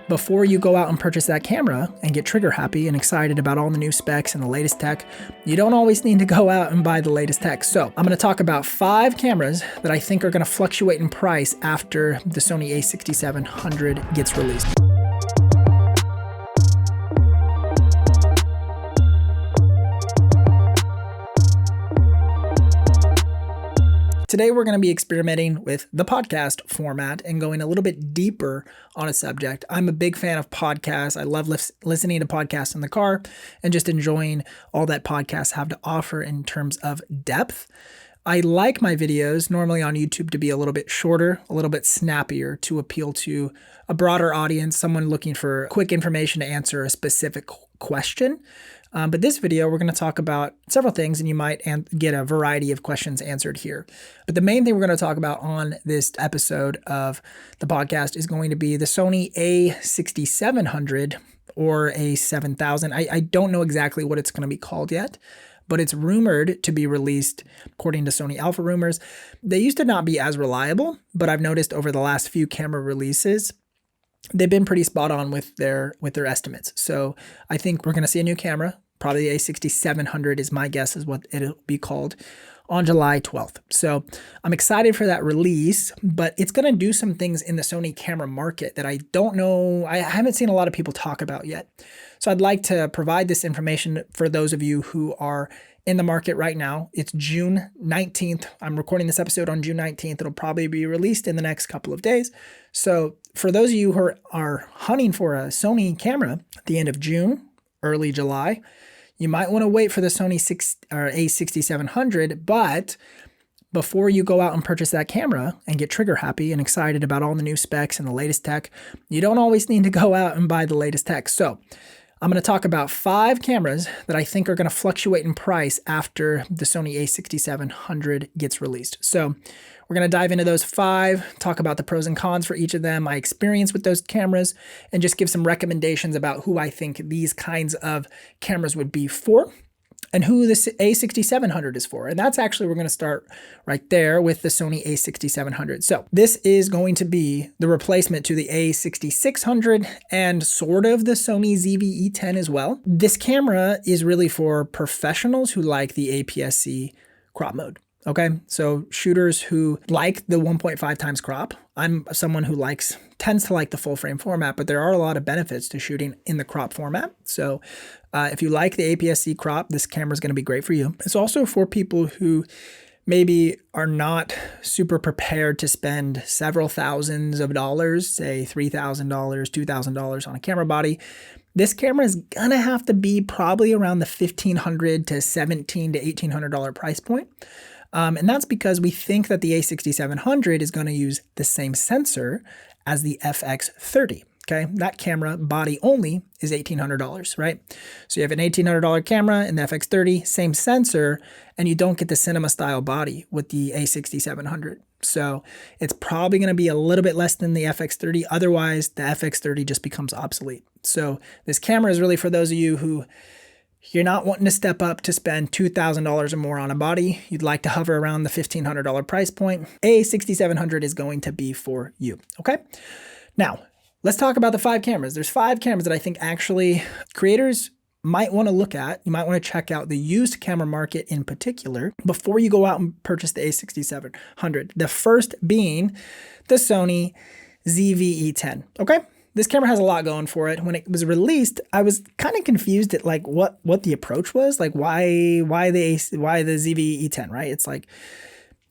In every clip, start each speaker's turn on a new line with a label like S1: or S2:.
S1: before you go out and purchase that camera and get trigger happy and excited about all the new specs and the latest tech, you don't always need to go out and buy the latest tech. So I'm going to talk about 5 cameras that I think are going to fluctuate in price after the Sony A6700 gets released. Today, we're going to be experimenting with the podcast format and going a little bit deeper on a subject. I'm a big fan of podcasts. I love listening to podcasts in the car and just enjoying all that podcasts have to offer in terms of depth. I like my videos normally on YouTube to be a little bit shorter, a little bit snappier to appeal to a broader audience, someone looking for quick information to answer a specific question. But this video, we're going to talk about several things, and you might get a variety of questions answered here. But the main thing we're going to talk about on this episode of the podcast is going to be the Sony A6700 or A7000. I don't know exactly what it's going to be called yet, but it's rumored to be released according to Sony Alpha Rumors. They used to not be as reliable, but I've noticed over the last few camera releases, they've been pretty spot on with their estimates. So I think we're going to see a new camera. Probably the A6700 is my guess is what it'll be called on July 12th. So I'm excited for that release, but it's going to do some things in the Sony camera market that I don't know, I haven't seen a lot of people talk about yet. So I'd like to provide this information for those of you who are in the market right now. It's June 19th. I'm recording this episode on June 19th. It'll probably be released in the next couple of days. So for those of you who are hunting for a Sony camera at the end of June, early July, you might want to wait for the Sony A6700, but before you go out and purchase that camera and get trigger happy and excited about all the new specs and the latest tech, you don't always need to go out and buy the latest tech. So I'm going to talk about 5 cameras that I think are going to fluctuate in price after the Sony A6700 gets released. So we're going to dive into those 5, talk about the pros and cons for each of them, my experience with those cameras, and just give some recommendations about who I think these kinds of cameras would be for and who this A6700 is for. And that's actually, we're going to start right there with the Sony A6700. So this is going to be the replacement to the A6600 and sort of the Sony ZV-E10 as well. This camera is really for professionals who like the APS-C crop mode. Okay, so shooters who like the 1.5 times crop. I'm someone who tends to like the full frame format, but there are a lot of benefits to shooting in the crop format. So if you like the APS-C crop, this camera is going to be great for you. It's also for people who maybe are not super prepared to spend several thousands of dollars, say $3,000, $2,000 on a camera body. This camera is going to have to be probably around the $1,500 to $1,700 to $1,800 price point. And that's because we think that the A6700 is going to use the same sensor as the FX30. Okay, that camera body only is $1,800, right? So you have an $1,800 camera and the FX30, same sensor, and you don't get the cinema style body with the A6700. So it's probably going to be a little bit less than the FX30. Otherwise, the FX30 just becomes obsolete. So this camera is really for those of you who you're not wanting to step up to spend $2,000 or more on a body. You'd like to hover around the $1,500 price point. A6700 is going to be for you, okay? Now, let's talk about the 5 cameras. There's 5 cameras that I think actually creators might want to look at. You might want to check out the used camera market in particular before you go out and purchase the A6700. The first being the Sony ZV-E10, okay? This camera has a lot going for it. When it was released, I was kind of confused at like what the approach was, like why the ZV-E10, right? It's like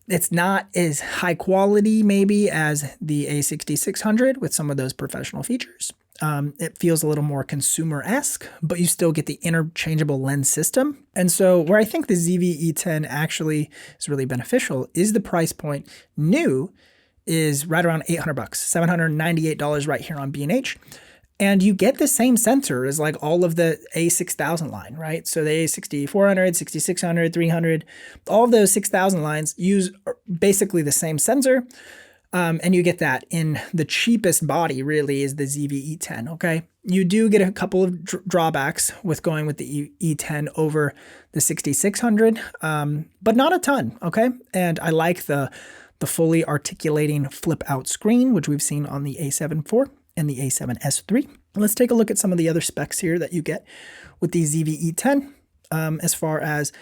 S1: it's not as high quality maybe as the A6600 with some of those professional features. It feels a little more consumer-esque, but you still get the interchangeable lens system. And so where I think the ZV-E10 actually is really beneficial is the price point. New is right around $800, $798 right here on B&H. And you get the same sensor as like all of the A6000 line, right? So the A6400, 6600, 300, all of those 6000 lines use basically the same sensor. And you get that in the cheapest body really is the ZV-E10, okay? You do get a couple of drawbacks with going with the E10 over the 6600, but not a ton, okay? And I like the fully articulating flip out screen, which we've seen on the A7 IV. and the A7S III. Let's take a look at some of the other specs here that you get with the ZV-E10. As far as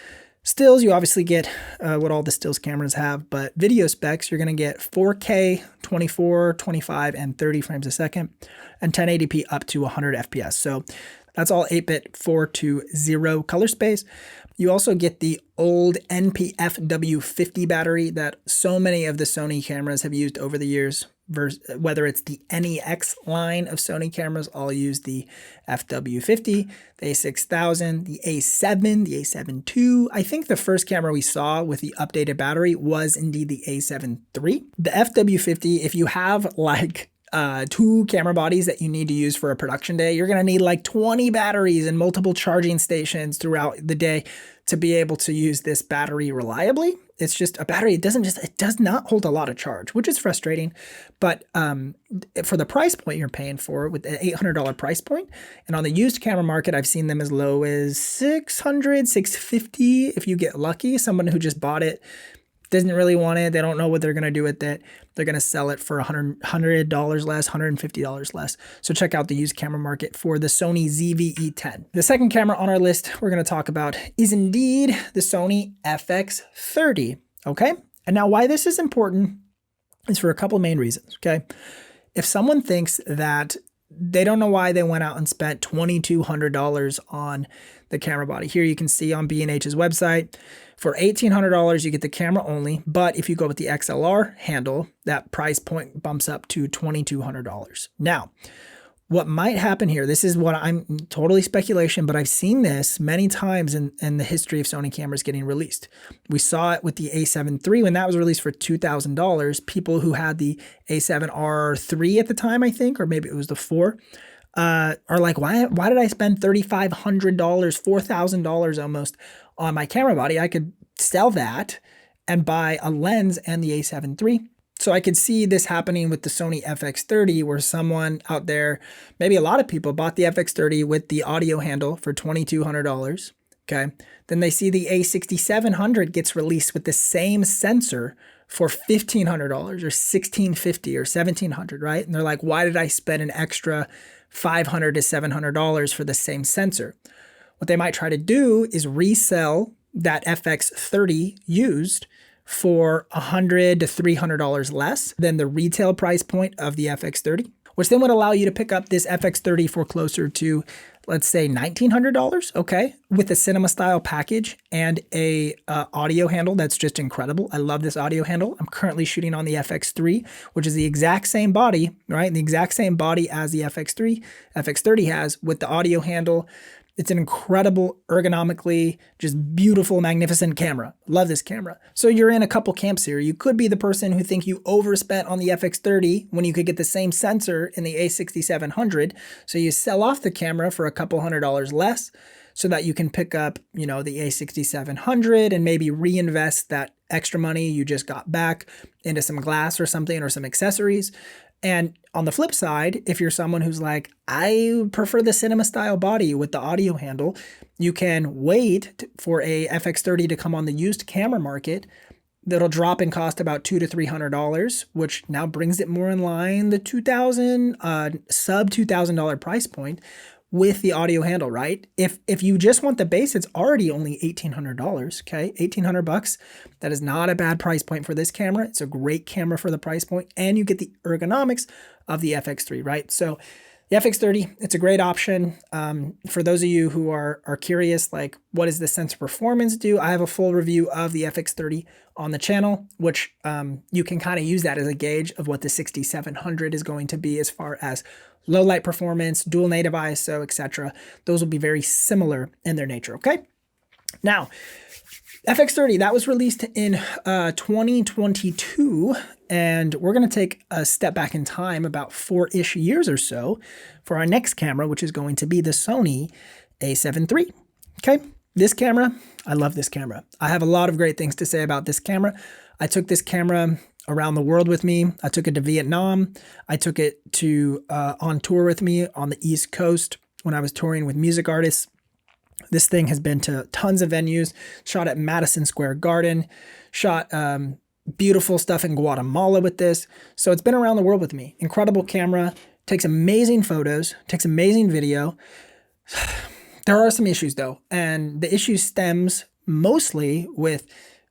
S1: stills, you obviously get what all the stills cameras have, but video specs, you're going to get 4K, 24, 25, and 30 frames a second, and 1080p up to 100 FPS. So that's all 8-bit 420 color space. You also get the old NP-FW50 battery that so many of the Sony cameras have used over the years. Whether it's the NEX line of Sony cameras, all use the FW50, the A6000, the A7, the A7 II. I think the first camera we saw with the updated battery was indeed the A7 III. The FW50, if you have like 2 camera bodies that you need to use for a production day, you're going to need like 20 batteries and multiple charging stations throughout the day to be able to use this battery reliably. It's just a battery. It does not hold a lot of charge, which is frustrating. But for the price point you're paying for with the $800 price point, and on the used camera market, I've seen them as low as $600, $650 if you get lucky. Someone who just bought it doesn't really want it. They don't know what they're going to do with it. They're going to sell it for $100 less, $150 less. So check out the used camera market for the Sony ZV-E10. The second camera on our list we're going to talk about is indeed the Sony FX30. Okay. And now why this is important is for a couple of main reasons. Okay. If someone thinks that they don't know why they went out and spent $2,200 on the camera body. Here you can see on B&H's website, for $1,800 you get the camera only, but if you go with the XLR handle, that price point bumps up to $2,200. Now, what might happen here, this is what I'm totally speculation, but I've seen this many times in the history of Sony cameras getting released. We saw it with the A7 III when that was released for $2,000. People who had the A7R III at the time, I think, or maybe it was the 4, are like, why did I spend $3,500, $4,000 almost on my camera body? I could sell that and buy a lens and the A7 III. So I could see this happening with the Sony FX30, where someone out there, maybe a lot of people, bought the FX30 with the audio handle for $2,200. Okay. Then they see the A6700 gets released with the same sensor for $1,500 or $1,650 or $1,700, right? And they're like, why did I spend an extra $500 to $700 for the same sensor? What they might try to do is resell that FX30 used for $100 to $300 less than the retail price point of the FX30, which then would allow you to pick up this FX30 for closer to, let's say, $1,900, okay, with a cinema style package and a audio handle that's just incredible. I love this audio handle. I'm currently shooting on the FX3, which is the exact same body, right? The exact same body as the FX30 has with the audio handle. It's an incredible, ergonomically, just beautiful, magnificent camera. Love this camera. So you're in a couple camps here. You could be the person who think you overspent on the FX30 when you could get the same sensor in the A6700. So you sell off the camera for a couple $100 less so that you can pick up, you know, the A6700 and maybe reinvest that extra money you just got back into some glass or something or some accessories. And on the flip side, if you're someone who's like, I prefer the cinema style body with the audio handle, you can wait for a FX30 to come on the used camera market. That'll drop in cost about $200 to $300, which now brings it more in line the sub $2,000 price point with the audio handle, right? If you just want the base, it's already only $1,800, okay? $1,800. That is not a bad price point for this camera. It's a great camera for the price point, and you get the ergonomics of the FX3, right? So the FX30, it's a great option. For those of you who are curious, like, what does the sensor performance do? I have a full review of the FX30 on the channel, which you can kind of use that as a gauge of what the 6700 is going to be as far as low light performance, dual native ISO, etc. Those will be very similar in their nature, okay? Now, FX30, that was released in 2022, and we're going to take a step back in time about 4-ish years or so for our next camera, which is going to be the Sony A7 III, okay? This camera, I love this camera. I have a lot of great things to say about this camera. I took this camera around the world with me. I took it to Vietnam. I took it to on tour with me on the East Coast when I was touring with music artists. This thing has been to tons of venues, shot at Madison Square Garden, shot beautiful stuff in Guatemala with this. So it's been around the world with me. Incredible camera. takes amazing photos, takes amazing video. There are some issues though, and the issue stems mostly with,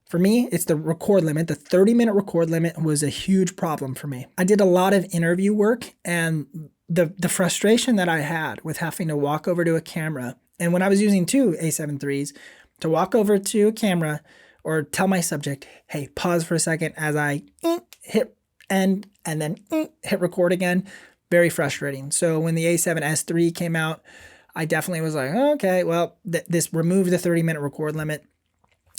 S1: for me, it's the record limit. The 30-minute record limit was a huge problem for me. I did a lot of interview work, and the frustration that I had with having to walk over to a camera, and when I was using two A73s, to walk over to a camera or tell my subject, hey, pause for a second as I hit end and then hit record again, very frustrating. So when the A7S III came out, I definitely was like, okay, well, this removed the 30-minute record limit.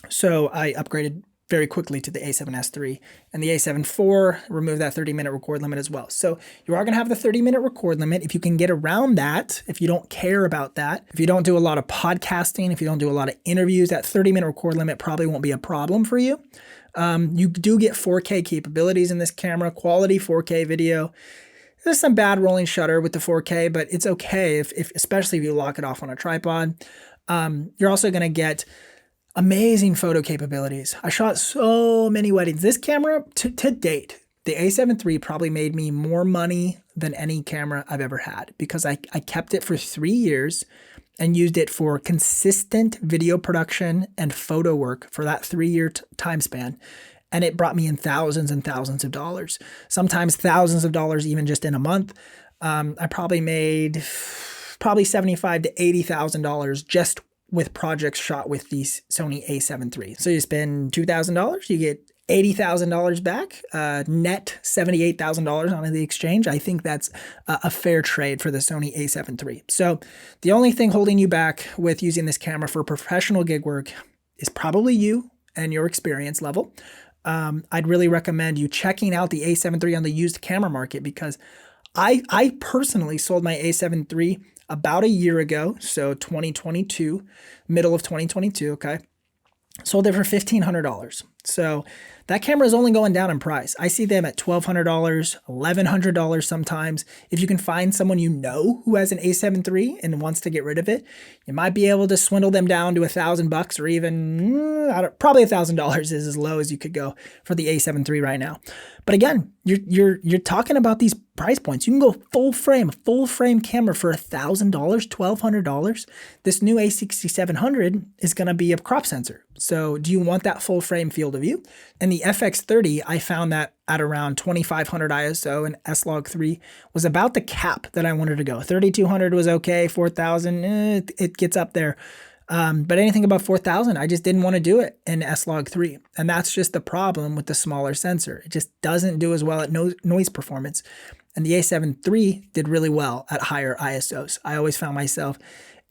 S1: So I upgraded very quickly to the A7S III, and the A7 IV removed that 30-minute record limit as well. So you are going to have the 30-minute record limit. If you can get around that, if you don't care about that, if you don't do a lot of podcasting, if you don't do a lot of interviews, that 30-minute record limit probably won't be a problem for you. You do get 4K capabilities in this camera, quality 4K video. There's some bad rolling shutter with the 4K, but it's okay if especially if you lock it off on a tripod. You're also going to get amazing photo capabilities. I shot so many weddings. This camera, to date, the A7 III probably made me more money than any camera I've ever had, because I kept it for 3 years and used it for consistent video production and photo work for that 3-year time span. And it brought me in thousands and thousands of dollars, sometimes thousands of dollars even just in a month. I probably made $75,000 to $80,000 just with projects shot with these Sony A7 III. So you spend $2,000, you get $80,000 back, net $78,000 on the exchange. I think that's a fair trade for the Sony A7 III. So the only thing holding you back with using this camera for professional gig work is probably you and your experience level. I'd really recommend you checking out the A7 III on the used camera market, because I personally sold my A7 III about a year ago, so 2022, middle of 2022, okay? Sold it for $1,500. So that camera is only going down in price. I see them at $1,200, $1,100 sometimes. If you can find someone you know who has an A7 III and wants to get rid of it, you might be able to swindle them down to $1,000, or even probably $1,000 is as low as you could go for the A7 III right now. But again, you're talking about these price points. You can go full frame camera for $1,000, $1,200. This new A6700 is going to be a crop sensor. So do you want that full frame field of view? And the FX30, I found that at around 2500 ISO, and S-Log3 was about the cap that I wanted to go. 3200 was okay, 4000, it gets up there. But anything above 4,000, I just didn't want to do it in S-Log3. And that's just the problem with the smaller sensor. It just doesn't do as well at noise performance. And the A7 III did really well at higher ISOs. I always found myself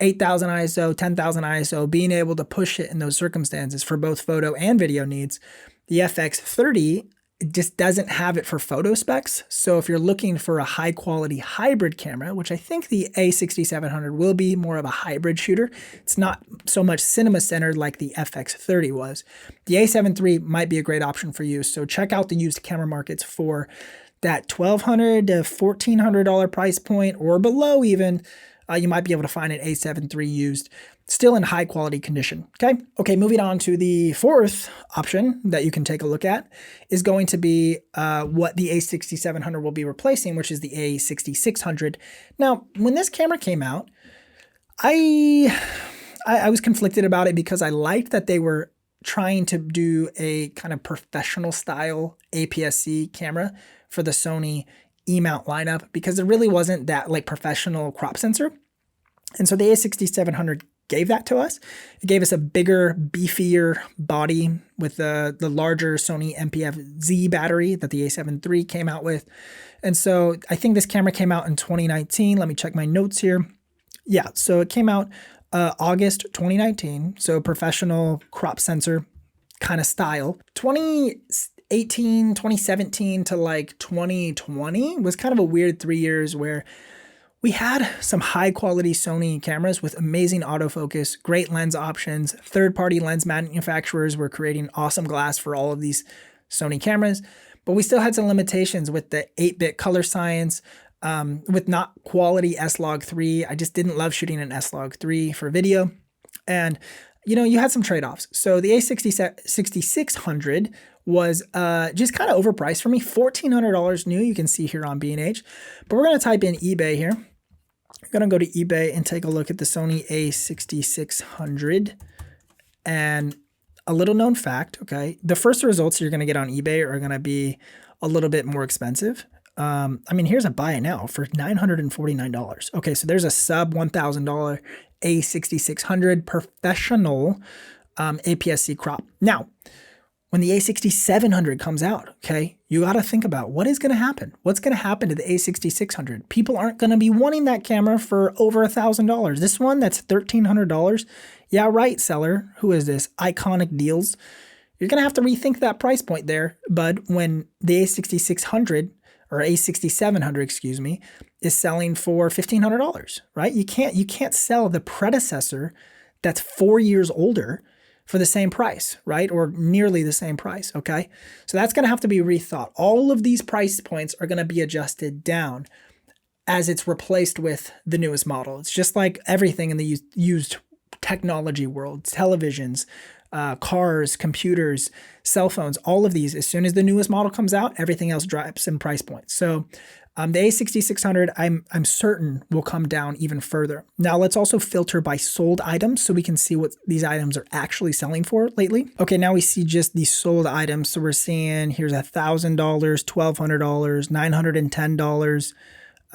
S1: 8,000 ISO, 10,000 ISO, being able to push it in those circumstances for both photo and video needs. The FX30 just doesn't have it for photo specs. So if you're looking for a high quality hybrid camera, which I think the A6700 will be more of a hybrid shooter, it's not so much cinema centered like the FX30 was. The A7 III might be a great option for you. So check out the used camera markets for that $1,200 to $1,400 price point or below even. You might be able to find an A7 III used, still in high quality condition. Okay, moving on to the fourth option that you can take a look at is going to be what the A6700 will be replacing, which is the A6600. Now, when this camera came out, I was conflicted about it, because I liked that they were trying to do a kind of professional style APS-C camera for the Sony E-mount lineup, because there really wasn't that like professional crop sensor. And so the A6700 gave that to us. It gave us a bigger, beefier body with the larger Sony NPF-Z battery that the A7 III came out with. And so I think this camera came out in 2019. Let me check my notes here. Yeah, so it came out August 2019. So professional crop sensor kind of style. 2018, 2017 to like 2020 was kind of a weird 3 years where we had some high quality Sony cameras with amazing autofocus, great lens options. Third-party lens manufacturers were creating awesome glass for all of these Sony cameras, but we still had some limitations with the 8-bit color science, with not quality S-Log3. I just didn't love shooting an S-Log3 for video. And you had some trade-offs. So the A6600 was just kind of overpriced for me. $1,400 new, you can see here on B&H. But we're going to type in eBay here. I'm going to go to eBay and take a look at the Sony A6600. And a little known fact, okay, the first results you're going to get on eBay are going to be a little bit more expensive. I mean, here's a buy it now for $949. Okay, so there's a sub $1,000 A6600 professional APS-C crop. Now, when the A6700 comes out, okay, you got to think about what is going to happen. What's going to happen to the A6600? People aren't going to be wanting that camera for over $1,000. This one, that's $1,300. Yeah, right, seller. Who is this? Iconic Deals. You're going to have to rethink that price point there, bud, when the A6600 or A6700, excuse me, is selling for $1,500, right? You can't sell the predecessor that's 4 years older for the same price, right? Or nearly the same price, okay? So that's going to have to be rethought. All of these price points are going to be adjusted down as it's replaced with the newest model. It's just like everything in the used technology world, televisions, cars, computers, cell phones, all of these, as soon as the newest model comes out, everything else drops in price points. So the A6600, I'm certain will come down even further. Now let's also filter by sold items so we can see what these items are actually selling for lately. Okay, now we see just these sold items. So we're seeing here's $1,000, $1,200,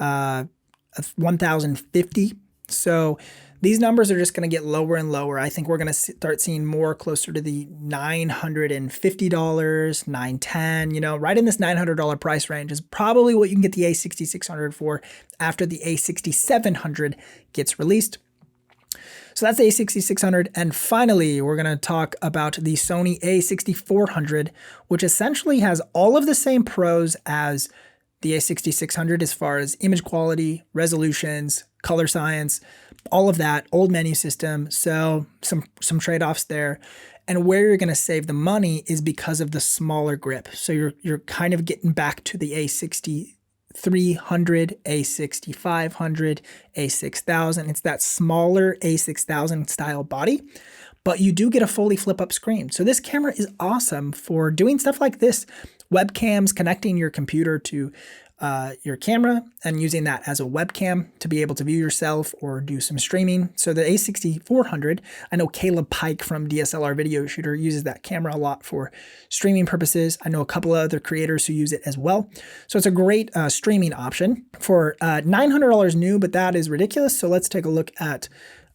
S1: $910, $1,050. So these numbers are just going to get lower and lower. I think we're going to start seeing more closer to the $950, $910, right in this $900 price range is probably what you can get the A6600 for after the A6700 gets released. So that's the A6600. And finally, we're going to talk about the Sony A6400, which essentially has all of the same pros as the A6600 as far as image quality, resolutions, color science, all of that, old menu system. So some trade-offs there. And where you're going to save the money is because of the smaller grip. So you're kind of getting back to the A6300, A6500, A6000. It's that smaller A6000 style body, but you do get a fully flip-up screen. So this camera is awesome for doing stuff like this. Webcams, connecting your computer to your camera and using that as a webcam to be able to view yourself or do some streaming. So the A6400, I know Caleb Pike from DSLR Video Shooter uses that camera a lot for streaming purposes. I know a couple of other creators who use it as well. So it's a great streaming option for $900 new, but that is ridiculous. So let's take a look at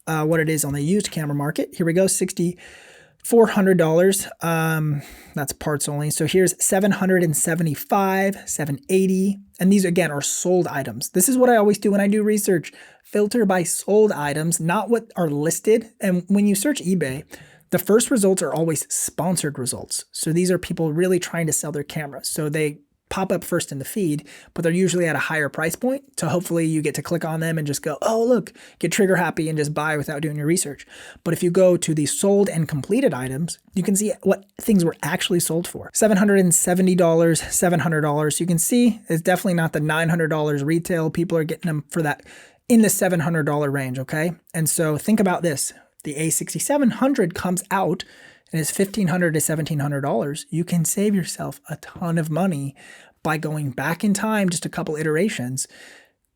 S1: what it is on the used camera market. Here we go, $6,400. That's parts only. So here's $775, $780. And these again are sold items. This is what I always do when I do research. Filter by sold items, not what are listed. And when you search eBay, the first results are always sponsored results. So these are people really trying to sell their cameras. So they pop up first in the feed, but they're usually at a higher price point. So hopefully you get to click on them and just go, oh, look, get trigger happy and just buy without doing your research. But if you go to the sold and completed items, you can see what things were actually sold for. $770, $700. You can see it's definitely not the $900 retail. People are getting them for that in the $700 range, okay? And so think about this. The A6700 comes out and it's $1,500 to $1,700, you can save yourself a ton of money by going back in time just a couple iterations,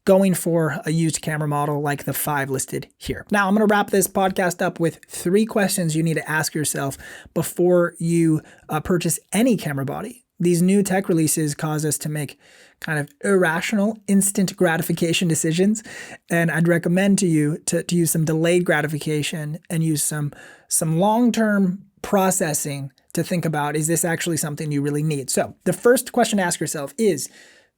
S1: going for a used camera model like the 5 listed here. Now, I'm going to wrap this podcast up with 3 questions you need to ask yourself before you purchase any camera body. These new tech releases cause us to make kind of irrational, instant gratification decisions. And I'd recommend to you to use some delayed gratification and use some long-term processing to think about, is this actually something you really need? So the first question to ask yourself is,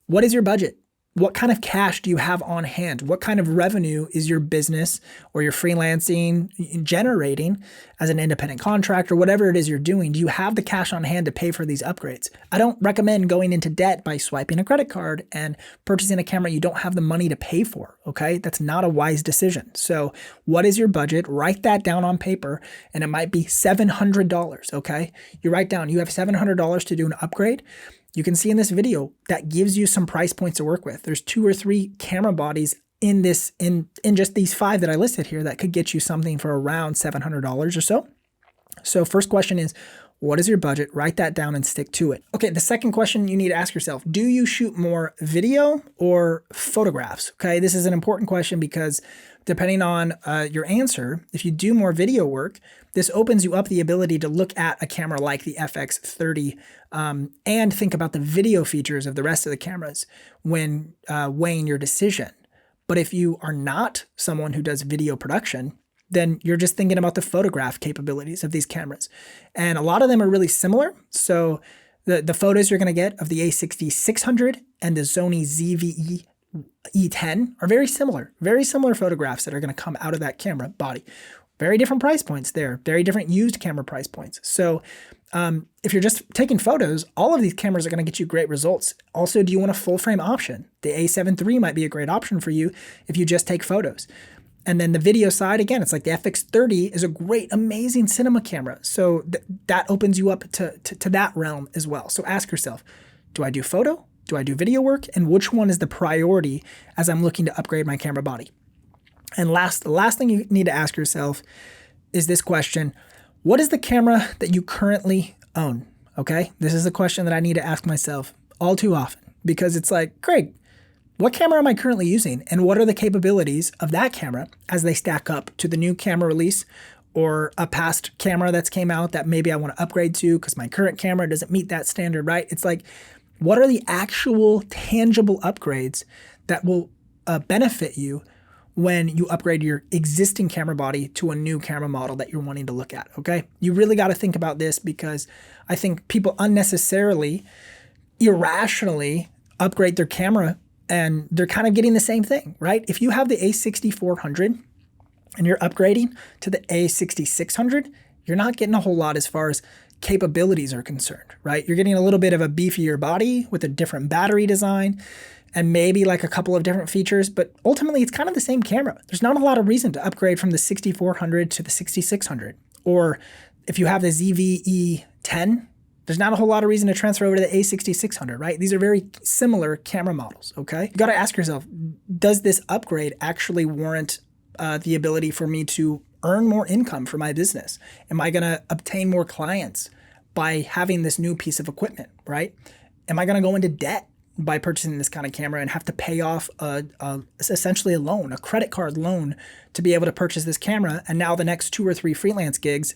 S1: what is your budget? What kind of cash do you have on hand? What kind of revenue is your business or your freelancing generating as an independent contractor, whatever it is you're doing? Do you have the cash on hand to pay for these upgrades? I don't recommend going into debt by swiping a credit card and purchasing a camera you don't have the money to pay for, okay? That's not a wise decision. So what is your budget? Write that down on paper, and it might be $700, okay? You write down, you have $700 to do an upgrade. You can see in this video that gives you some price points to work with. There's 2 or 3 camera bodies in this, in just these 5 that I listed here that could get you something for around $700 or so. So first question is, What is your budget? Write that down and stick to it. Okay, the second question you need to ask yourself, do you shoot more video or photographs? Okay, this is an important question because depending on your answer, if you do more video work, this opens you up the ability to look at a camera like the FX30 and think about the video features of the rest of the cameras when weighing your decision. But if you are not someone who does video production, then you're just thinking about the photograph capabilities of these cameras. And a lot of them are really similar. So the photos you're going to get of the A6600 and the Sony ZV-E E10 are very similar photographs that are going to come out of that camera body. Very different price points there, very different used camera price points. So if you're just taking photos, all of these cameras are going to get you great results. Also, do you want a full frame option? The A7 III might be a great option for you if you just take photos. And then the video side, again, it's like the FX30 is a great, amazing cinema camera. So that opens you up to that realm as well. So ask yourself, do I do photo? Do I do video work? And which one is the priority as I'm looking to upgrade my camera body? And the last thing you need to ask yourself is this question: what is the camera that you currently own? Okay, this is a question that I need to ask myself all too often because it's like, Craig, what camera am I currently using? And what are the capabilities of that camera as they stack up to the new camera release or a past camera that's came out that maybe I want to upgrade to because my current camera doesn't meet that standard, right? It's like, what are the actual tangible upgrades that will benefit you when you upgrade your existing camera body to a new camera model that you're wanting to look at, okay? You really got to think about this because I think people unnecessarily, irrationally upgrade their camera and they're kind of getting the same thing, right? If you have the A6400 and you're upgrading to the A6600, you're not getting a whole lot as far as capabilities are concerned, right? You're getting a little bit of a beefier body with a different battery design and maybe like a couple of different features, but ultimately it's kind of the same camera. There's not a lot of reason to upgrade from the 6400 to the 6600. Or if you have the ZV-E10, there's not a whole lot of reason to transfer over to the A6600, right? These are very similar camera models, okay? You gotta ask yourself, does this upgrade actually warrant the ability for me to earn more income for my business? Am I gonna obtain more clients by having this new piece of equipment, right? Am I gonna go into debt by purchasing this kind of camera and have to pay off essentially a loan, a credit card loan to be able to purchase this camera? And now the next 2 or 3 freelance gigs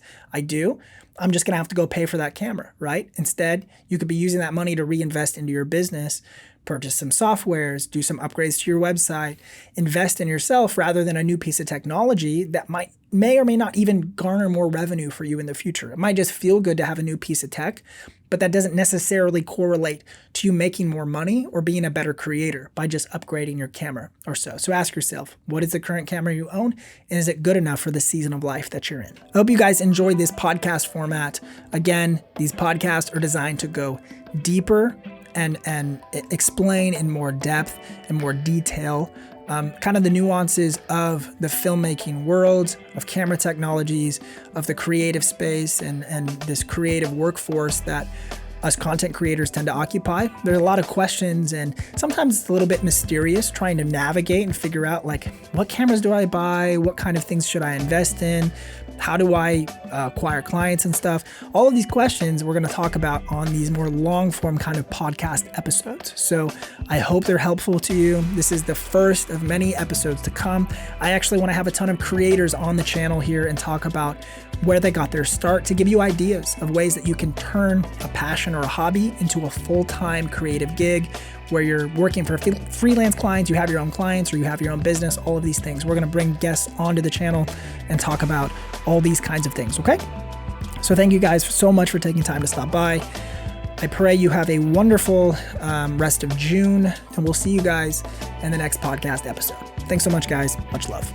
S1: I'm just gonna have to go pay for that camera, right? Instead, you could be using that money to reinvest into your business, purchase some softwares, do some upgrades to your website, invest in yourself rather than a new piece of technology that may or may not even garner more revenue for you in the future. It might just feel good to have a new piece of tech, but that doesn't necessarily correlate to you making more money or being a better creator by just upgrading your camera or so. So ask yourself, what is the current camera you own? And is it good enough for the season of life that you're in? I hope you guys enjoyed this podcast format. Again, these podcasts are designed to go deeper and explain in more depth and more detail kind of the nuances of the filmmaking world, of camera technologies, of the creative space and this creative workforce that us content creators tend to occupy. There's a lot of questions and sometimes it's a little bit mysterious trying to navigate and figure out like, what cameras do I buy? What kind of things should I invest in? How do I acquire clients and stuff? All of these questions we're going to talk about on these more long form kind of podcast episodes. So I hope they're helpful to you. This is the first of many episodes to come. I actually want to have a ton of creators on the channel here and talk about where they got their start to give you ideas of ways that you can turn a passion or a hobby into a full-time creative gig where you're working for freelance clients, you have your own clients, or you have your own business, all of these things. We're going to bring guests onto the channel and talk about all these kinds of things, okay? So thank you guys so much for taking time to stop by. I pray you have a wonderful rest of June, and we'll see you guys in the next podcast episode. Thanks so much, guys. Much love.